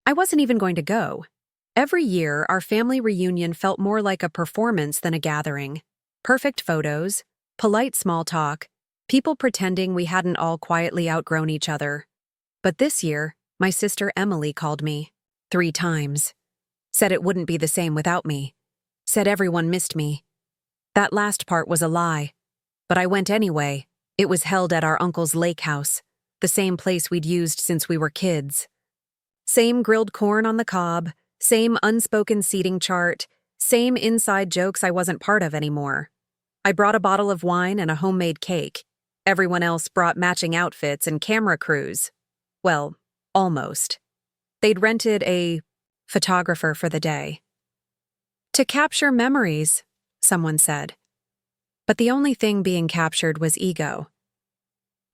I wasn't even going to go. Every year, our family reunion felt more like a performance than a gathering. Perfect photos, polite small talk, people pretending we hadn't all quietly outgrown each other. But this year, my sister Emily called me 3 times. Said it wouldn't be the same without me. Said everyone missed me. That last part was a lie. But I went anyway. It was held at our uncle's lake house, the same place we'd used since we were kids. Same grilled corn on the cob, same unspoken seating chart, same inside jokes I wasn't part of anymore. I brought a bottle of wine and a homemade cake. Everyone else brought matching outfits and camera crews. Well, almost. They'd rented a photographer for the day. To capture memories, someone said. But the only thing being captured was ego.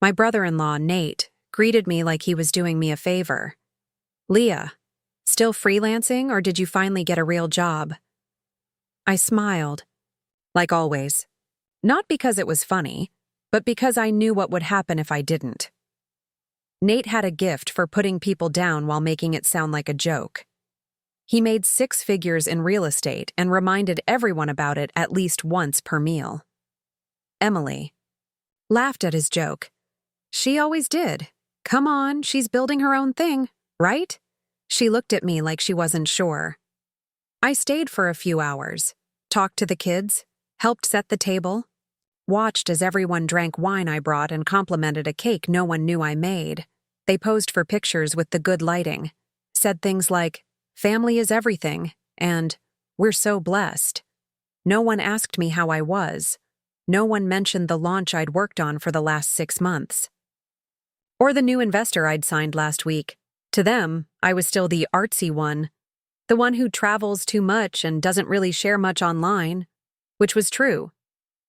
My brother-in-law, Nate, greeted me like he was doing me a favor. "Leah, still freelancing, or did you finally get a real job?" I smiled. Like always. Not because it was funny, but because I knew what would happen if I didn't. Nate had a gift for putting people down while making it sound like a joke. He made 6 figures in real estate and reminded everyone about it at least once per meal. Emily laughed at his joke. She always did. Come on, she's building her own thing, right? She looked at me like she wasn't sure. I stayed for a few hours, talked to the kids, helped set the table, watched as everyone drank wine I brought and complimented a cake no one knew I made. They posed for pictures with the good lighting, said things like, "Family is everything," and "We're so blessed." No one asked me how I was. No one mentioned the launch I'd worked on for the last 6 months. Or the new investor I'd signed last week. To them, I was still the artsy one, the one who travels too much and doesn't really share much online, which was true.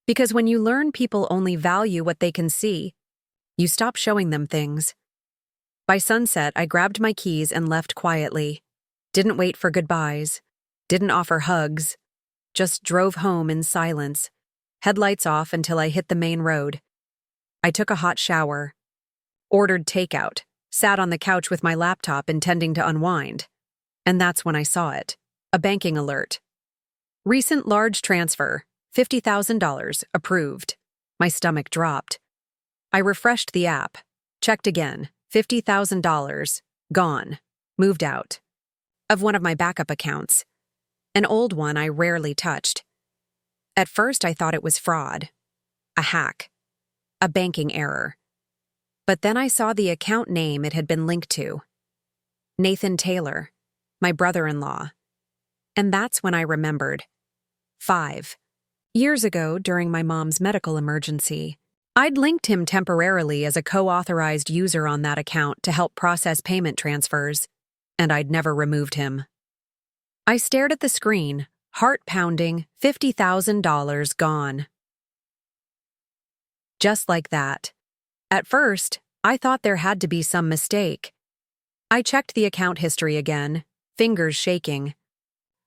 Because when you learn people only value what they can see, you stop showing them things. By sunset, I grabbed my keys and left quietly. Didn't wait for goodbyes. Didn't offer hugs. Just drove home in silence, headlights off until I hit the main road. I took a hot shower, ordered takeout, sat on the couch with my laptop intending to unwind. And that's when I saw it. A banking alert. Recent large transfer, $50,000, approved. My stomach dropped. I refreshed the app, checked again, $50,000, gone, moved out. Of one of my backup accounts. An old one I rarely touched. At first I thought it was fraud. A hack. A banking error. But then I saw the account name it had been linked to. Nathan Taylor, my brother-in-law. And that's when I remembered. 5 years ago, during my mom's medical emergency, I'd linked him temporarily as a co-authorized user on that account to help process payment transfers, and I'd never removed him. I stared at the screen, heart pounding, $50,000 gone. Just like that. At first, I thought there had to be some mistake. I checked the account history again, fingers shaking.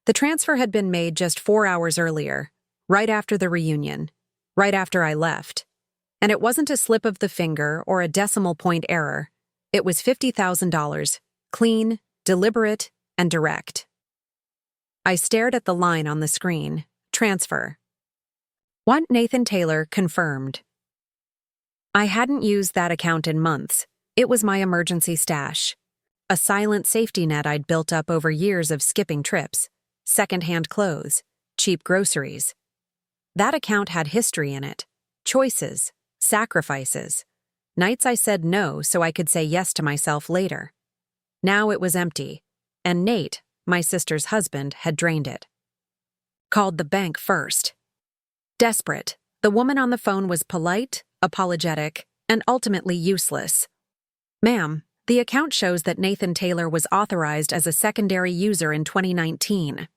The transfer had been made just 4 hours earlier, right after the reunion, right after I left. And it wasn't a slip of the finger or a decimal point error. It was $50,000, clean, deliberate, and direct. I stared at the line on the screen. Transfer. Want Nathan Taylor confirmed. I hadn't used that account in months. It was my emergency stash. A silent safety net I'd built up over years of skipping trips, secondhand clothes, cheap groceries. That account had history in it. Choices, sacrifices. Nights I said no so I could say yes to myself later. Now it was empty, and Nate, my sister's husband, had drained it. Called the bank first. Desperate, the woman on the phone was polite, apologetic, and ultimately useless. "Ma'am, the account shows that Nathan Taylor was authorized as a secondary user in 2019.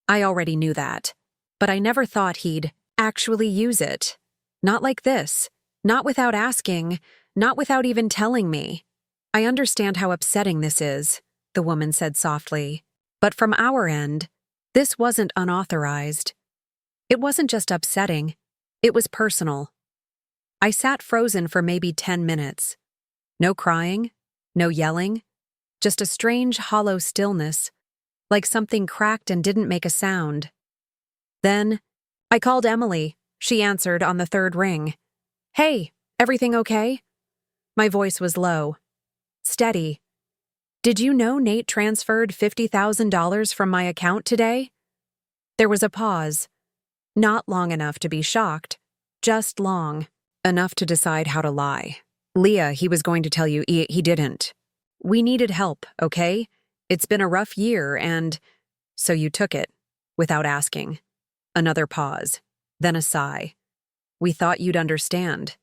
I already knew that, but I never thought he'd actually use it. Not like this, not without asking, not without even telling me. I understand how upsetting this is," the woman said softly. "But from our end, this wasn't unauthorized. It wasn't just upsetting, it was personal." I sat frozen for maybe 10 minutes. No crying, no yelling, just a strange, hollow stillness, like something cracked and didn't make a sound. Then, I called Emily. She answered on the third ring. "Hey, everything okay?" My voice was low, steady. "Did you know Nate transferred $50,000 from my account today?" There was a pause. Not long enough to be shocked, just long enough to decide how to lie. "Leah, he was going to tell you he didn't. We needed help, okay? It's been a rough year and—" "So you took it, without asking." Another pause, then a sigh. "We thought you'd understand.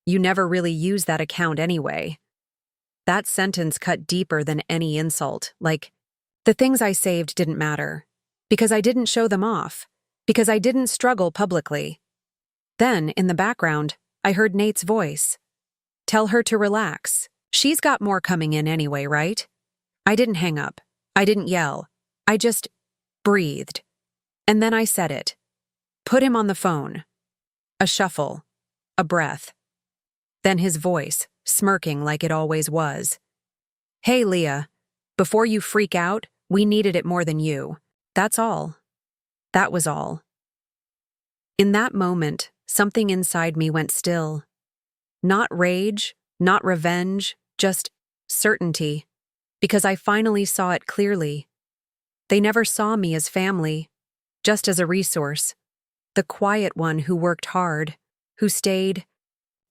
You never really use that account anyway." That sentence cut deeper than any insult, like, the things I saved didn't matter, because I didn't show them off, because I didn't struggle publicly. Then, in the background, I heard Nate's voice. "Tell her to relax. She's got more coming in anyway, right?" I didn't hang up. I didn't yell. I just breathed. And then I said it. "Put him on the phone." A shuffle. A breath. Then his voice, smirking like it always was. "Hey, Leah, before you freak out, we needed it more than you. That's all." That was all. In that moment, something inside me went still. Not rage, not revenge, just certainty, because I finally saw it clearly. They never saw me as family, just as a resource. The quiet one who worked hard, who stayed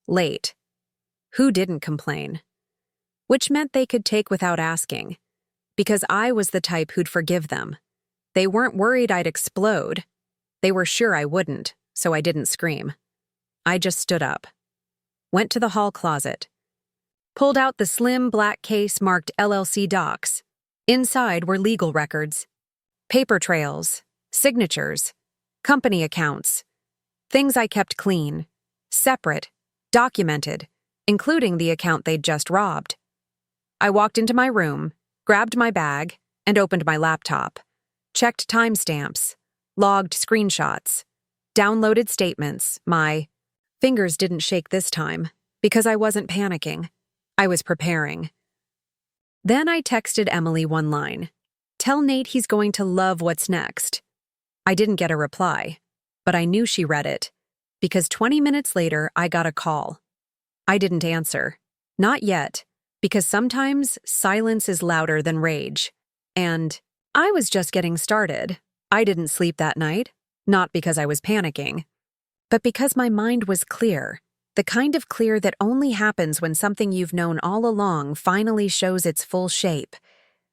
late, who didn't complain. Which meant they could take without asking, because I was the type who'd forgive them. They weren't worried I'd explode. They were sure I wouldn't, so I didn't scream. I just stood up, went to the hall closet, pulled out the slim black case marked LLC docs. Inside were legal records, paper trails, signatures, company accounts, things I kept clean, separate, documented, including the account they'd just robbed. I walked into my room, grabbed my bag, and opened my laptop, checked timestamps, logged screenshots, downloaded statements. My fingers didn't shake this time, because I wasn't panicking. I was preparing. Then I texted Emily one line. "Tell Nate he's going to love what's next." I didn't get a reply, but I knew she read it, because 20 minutes later I got a call. I didn't answer. Not yet, because sometimes silence is louder than rage. And I was just getting started. I didn't sleep that night, not because I was panicking, but because my mind was clear, the kind of clear that only happens when something you've known all along finally shows its full shape.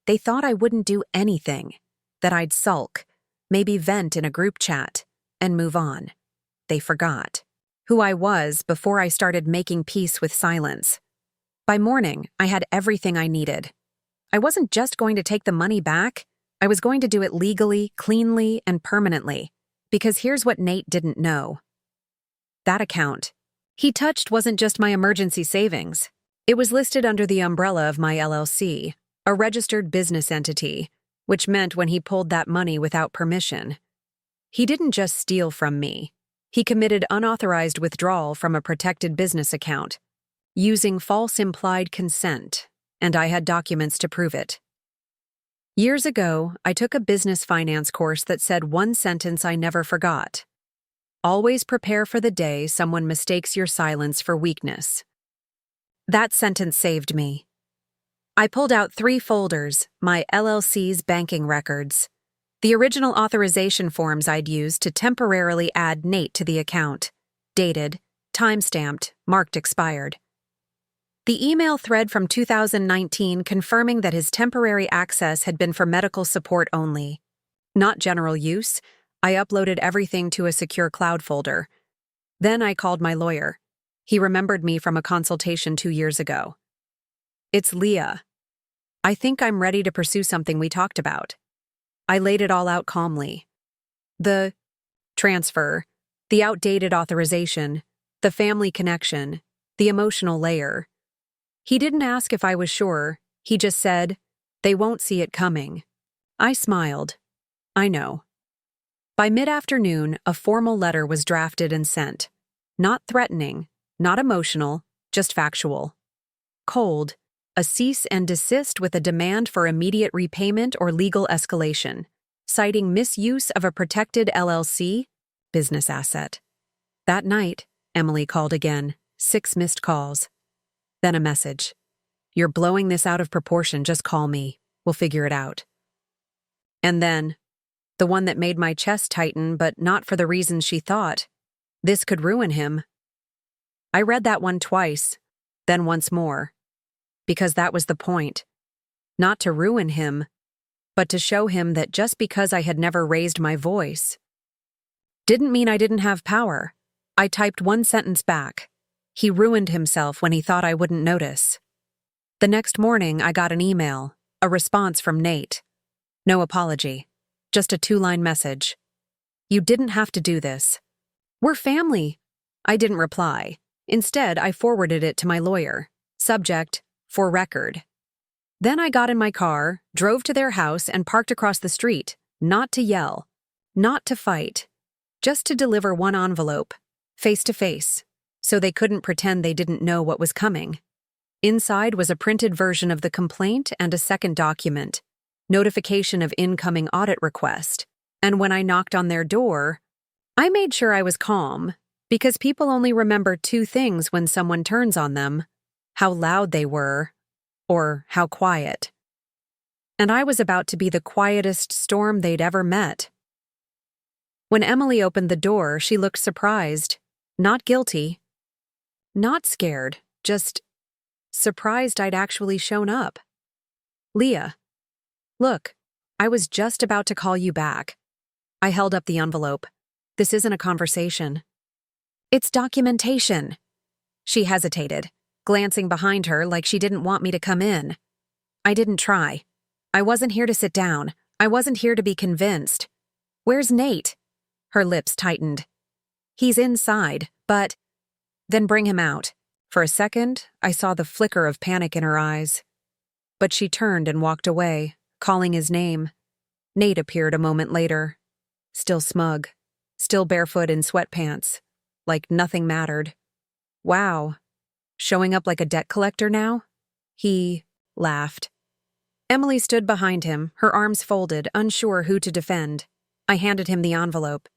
They thought I wouldn't do anything, that I'd sulk, maybe vent in a group chat, and move on. They forgot who I was before I started making peace with silence. By morning, I had everything I needed. I wasn't just going to take the money back, I was going to do it legally, cleanly, and permanently. Because here's what Nate didn't know. That account he touched wasn't just my emergency savings. It was listed under the umbrella of my LLC, a registered business entity, which meant when he pulled that money without permission, he didn't just steal from me. He committed unauthorized withdrawal from a protected business account, using false implied consent, and I had documents to prove it. Years ago, I took a business finance course that said one sentence I never forgot. Always prepare for the day someone mistakes your silence for weakness. That sentence saved me. I pulled out 3 folders, my LLC's banking records, the original authorization forms I'd used to temporarily add Nate to the account, dated, time-stamped, marked expired. The email thread from 2019 confirming that his temporary access had been for medical support only. Not general use, I uploaded everything to a secure cloud folder. Then I called my lawyer. He remembered me from a consultation 2 years ago. "It's Leah. I think I'm ready to pursue something we talked about." I laid it all out calmly. The transfer, the outdated authorization, the family connection, the emotional layer. He didn't ask if I was sure, he just said, "They won't see it coming." I smiled. I know. By mid-afternoon, a formal letter was drafted and sent. Not threatening, not emotional, just factual. Cold, a cease and desist with a demand for immediate repayment or legal escalation, citing misuse of a protected LLC business asset. That night, Emily called again, 6 missed calls. Then a message. "You're blowing this out of proportion, just call me. We'll figure it out." And then, the one that made my chest tighten, but not for the reasons she thought. This could ruin him. I read that one twice, then once more. Because that was the point. Not to ruin him, but to show him that just because I had never raised my voice didn't mean I didn't have power. I typed one sentence back. He ruined himself when he thought I wouldn't notice. The next morning, I got an email, a response from Nate. No apology, just a 2-line message. "You didn't have to do this. We're family." I didn't reply. Instead, I forwarded it to my lawyer. Subject, "For record." Then I got in my car, drove to their house, and parked across the street, not to yell, not to fight, just to deliver one envelope, face to face, so they couldn't pretend they didn't know what was coming. Inside was a printed version of the complaint and a second document, notification of incoming audit request. And when I knocked on their door, I made sure I was calm, because people only remember 2 things when someone turns on them: how loud they were, or how quiet. And I was about to be the quietest storm they'd ever met. When Emily opened the door, she looked surprised, not guilty, not scared, just surprised I'd actually shown up. "Leah, look, I was just about to call you back." I held up the envelope. "This isn't a conversation. It's documentation." She hesitated, glancing behind her like she didn't want me to come in. I didn't try. I wasn't here to sit down. I wasn't here to be convinced. "Where's Nate?" Her lips tightened. "He's inside, but—" "Then bring him out." For a second, I saw the flicker of panic in her eyes. But she turned and walked away, calling his name. Nate appeared a moment later. Still smug, still barefoot in sweatpants, like nothing mattered. "Wow. Showing up like a debt collector now?" He laughed. Emily stood behind him, her arms folded, unsure who to defend. I handed him the envelope.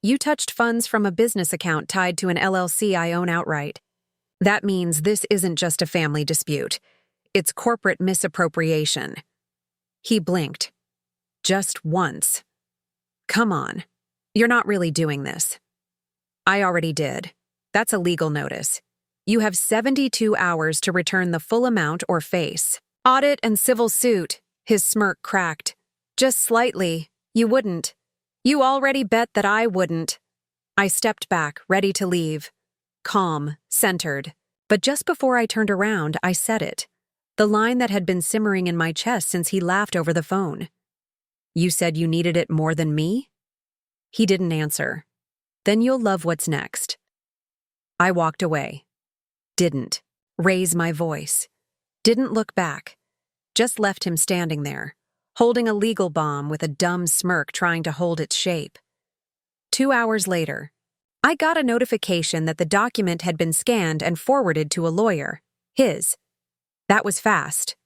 "You touched funds from a business account tied to an LLC I own outright. That means this isn't just a family dispute. It's corporate misappropriation." He blinked. "Just once. Come on. You're not really doing this." "I already did. That's a legal notice. You have 72 hours to return the full amount or face audit and civil suit." His smirk cracked. "Just slightly. You wouldn't. You already bet that I wouldn't." I stepped back, ready to leave. Calm, centered. But just before I turned around, I said it. The line that had been simmering in my chest since he laughed over the phone. "You said you needed it more than me?" He didn't answer. "Then you'll love what's next." I walked away. Didn't raise my voice. Didn't look back. Just left him standing there, holding a legal bomb with a dumb smirk trying to hold its shape. 2 hours later, I got a notification that the document had been scanned and forwarded to a lawyer. His. That was fast.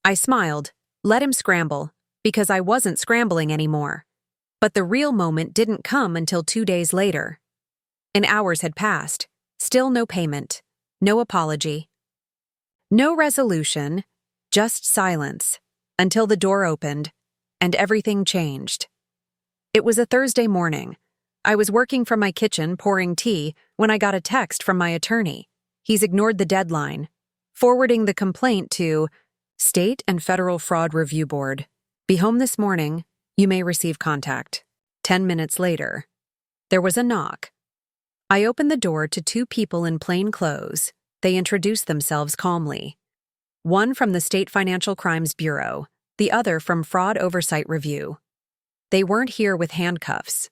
I smiled, let him scramble, because I wasn't scrambling anymore. But the real moment didn't come until 2 days later. And hours had passed. Still no payment. No apology. No resolution. Just silence. Until the door opened, and everything changed. It was a Thursday morning. I was working from my kitchen pouring tea when I got a text from my attorney. He's ignored the deadline, forwarding the complaint to State and Federal Fraud Review Board. Be home this morning. You may receive contact. 10 minutes later, there was a knock. I opened the door to 2 people in plain clothes. They introduced themselves calmly. One from the State Financial Crimes Bureau, the other from Fraud Oversight Review. They weren't here with handcuffs.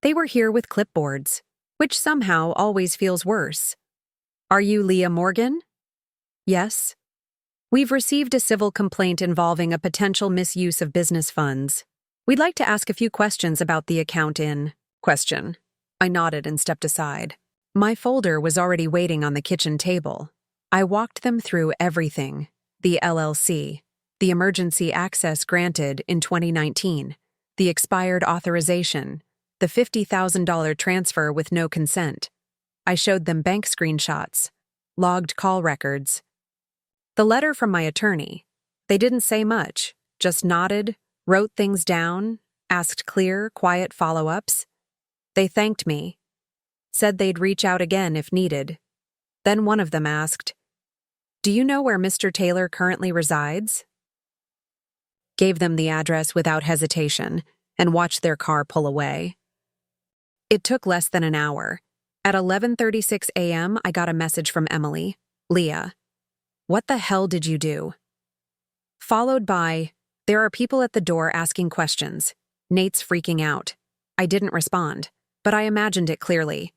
They were here with clipboards, which somehow always feels worse. "Are you Leah Morgan?" "Yes." "We've received a civil complaint involving a potential misuse of business funds. We'd like to ask a few questions about the account in question." I nodded and stepped aside. My folder was already waiting on the kitchen table. I walked them through everything. the LLC, the emergency access granted in 2019, the expired authorization, the $50,000 transfer with no consent. I showed them bank screenshots, logged call records. The letter from my attorney. They didn't say much, just nodded, wrote things down, asked clear, quiet follow-ups. They thanked me, said they'd reach out again if needed. Then one of them asked, "Do you know where Mr. Taylor currently resides?" Gave them the address without hesitation and watched their car pull away. It took less than an hour. At 11:36 a.m., I got a message from Emily, "Leah, what the hell did you do?" Followed by, "There are people at the door asking questions. Nate's freaking out." I didn't respond, but I imagined it clearly.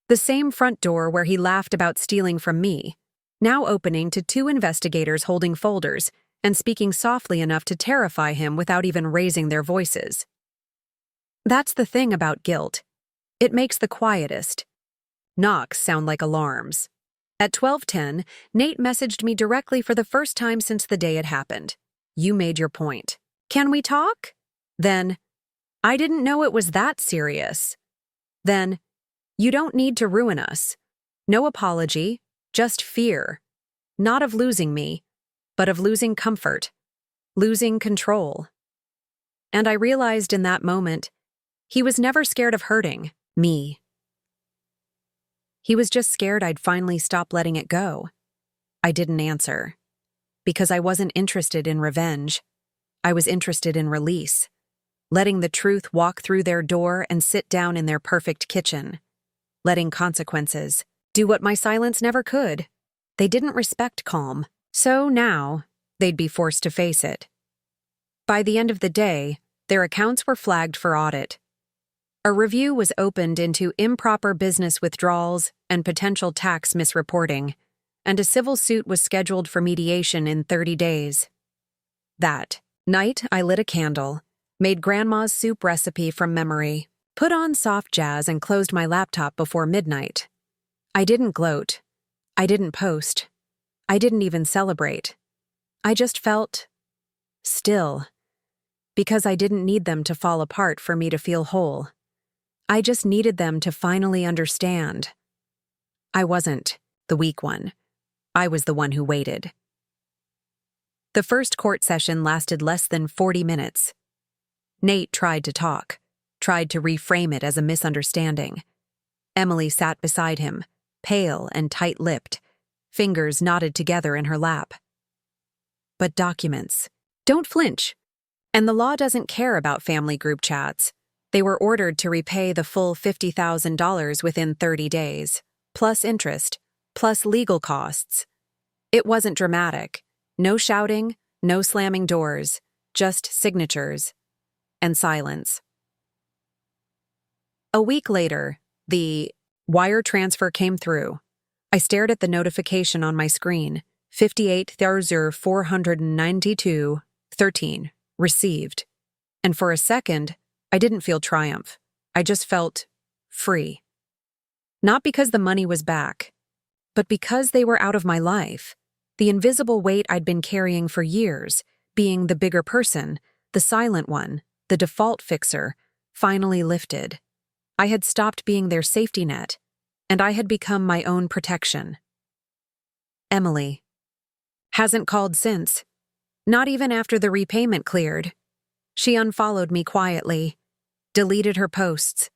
The same front door where he laughed about stealing from me, now opening to two investigators holding folders and speaking softly enough to terrify him without even raising their voices. That's the thing about guilt. It makes the quietest knocks sound like alarms. At 12:10, Nate messaged me directly for the first time since the day it happened. "You made your point. Can we talk?" Then, "I didn't know it was that serious." Then, "You don't need to ruin us." No apology, just fear. Not of losing me, but of losing comfort, losing control. And I realized in that moment, he was never scared of hurting me. He was just scared I'd finally stop letting it go. I didn't answer. Because I wasn't interested in revenge. I was interested in release. Letting the truth walk through their door and sit down in their perfect kitchen. Letting consequences do what my silence never could. They didn't respect calm, so now they'd be forced to face it. By the end of the day, their accounts were flagged for audit. A review was opened into improper business withdrawals and potential tax misreporting, and a civil suit was scheduled for mediation in 30 days. That night, I lit a candle, made Grandma's soup recipe from memory, put on soft jazz, and closed my laptop before midnight. I didn't gloat. I didn't post. I didn't even celebrate. I just felt still, because I didn't need them to fall apart for me to feel whole. I just needed them to finally understand. I wasn't the weak one. I was the one who waited. The first court session lasted less than 40 minutes. Nate tried to talk, tried to reframe it as a misunderstanding. Emily sat beside him, pale and tight-lipped, fingers knotted together in her lap. But documents. Don't flinch. And the law doesn't care about family group chats. They were ordered to repay the full $50,000 within 30 days, plus interest, plus legal costs. It wasn't dramatic. No shouting, no slamming doors, just signatures and silence. A week later, the wire transfer came through. I stared at the notification on my screen. 58,492.13 received. And for a second, I didn't feel triumph. I just felt free. Not because the money was back, but because they were out of my life. The invisible weight I'd been carrying for years, being the bigger person, the silent one, the default fixer, finally lifted. I had stopped being their safety net, and I had become my own protection. Emily hasn't called since. Not even after the repayment cleared. She unfollowed me quietly, deleted her posts,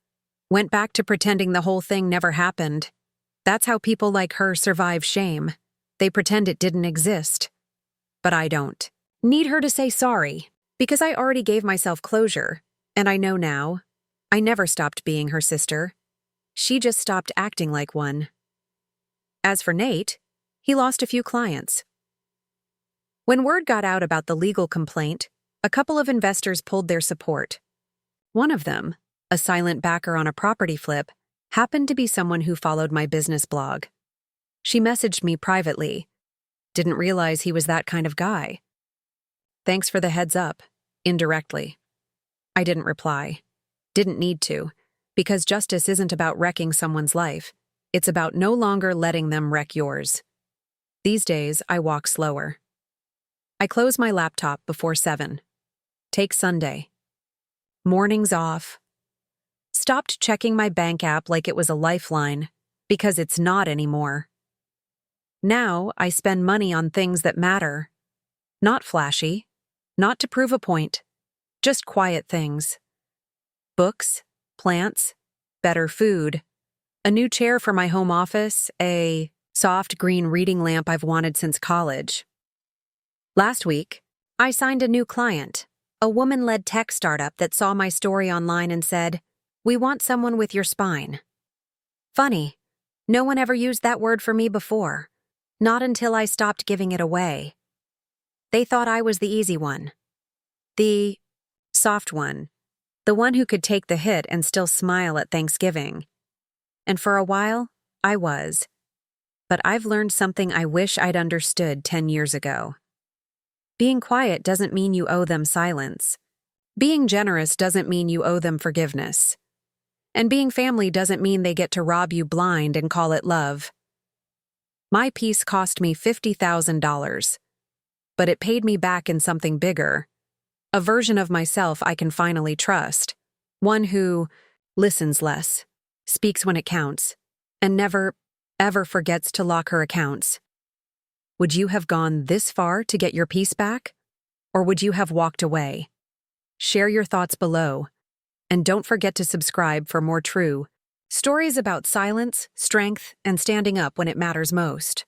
went back to pretending the whole thing never happened. That's how people like her survive shame. They pretend it didn't exist. But I don't need her to say sorry, because I already gave myself closure, and I know now. I never stopped being her sister. She just stopped acting like one. As for Nate, he lost a few clients. When word got out about the legal complaint, a couple of investors pulled their support. One of them, a silent backer on a property flip, happened to be someone who followed my business blog. She messaged me privately. Didn't realize he was that kind of guy. Thanks for the heads up, indirectly. I didn't reply. Didn't need to, because justice isn't about wrecking someone's life. It's about no longer letting them wreck yours. These days, I walk slower. I close my laptop before 7. Take Sunday. Mornings off. Stopped checking my bank app like it was a lifeline, because it's not anymore. Now I spend money on things that matter. Not flashy, not to prove a point, just quiet things. Books, plants, better food, a new chair for my home office, a soft green reading lamp I've wanted since college. Last week, I signed a new client, a woman-led tech startup that saw my story online and said, "We want someone with your spine." Funny, no one ever used that word for me before, not until I stopped giving it away. They thought I was the easy one, the soft one, the one who could take the hit and still smile at Thanksgiving. And for a while, I was. But I've learned something I wish I'd understood 10 years ago. Being quiet doesn't mean you owe them silence. Being generous doesn't mean you owe them forgiveness. And being family doesn't mean they get to rob you blind and call it love. My peace cost me $50,000, but it paid me back in something bigger. A version of myself I can finally trust. One who listens less, speaks when it counts, and never, ever forgets to lock her accounts. Would you have gone this far to get your peace back? Or would you have walked away? Share your thoughts below. And don't forget to subscribe for more true stories about silence, strength, and standing up when it matters most.